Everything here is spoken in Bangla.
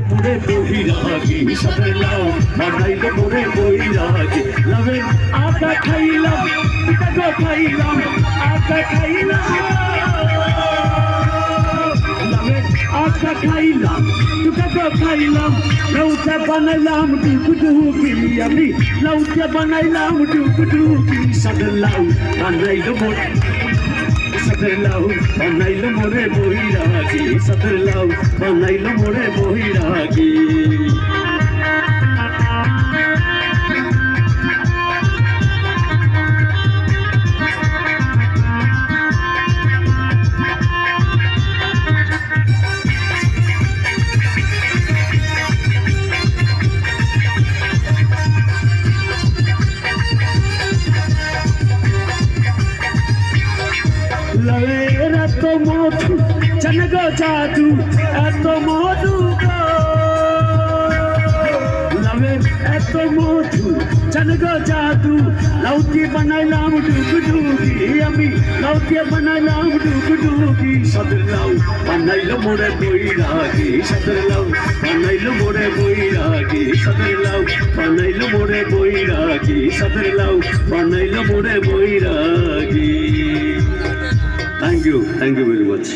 মোরে বহিরাগী সাদের লাউ বানাইলো মোরে বহিরাগী লাভের আটা খাইলাম পিঠা খাইলাম আটা খাইলাম লাভের আটা খাইলাম পিঠা খাইলাম লাউটা বানাইলাম ডুবডুবি আমি লাউটা বানাইলাম ডুবডুবি সাদের লাউ বানাইলো মোরে সাদের লাউ বানাইলো মোরে বহিরাগী সাদের লাউ বানাইলো মোরে বহিরাগী লাভের এত মধু জানগ জাদু এত মধু লাভের এত মধু জানগ জাদু লাউটি বানাইলাম ডুবডুবি আমি লাউটি বানাইলাম ডুবডুবি সাদের লাউ বানাইলো মোরে বৈরাগী সাদের লাউ বানাইলো মোরে বৈরাগী সাদের লাউ বানাইলো মোরে বৈরাগী সাদের লাউ বানাইলো মোরে বৈরাগী Thank you very much.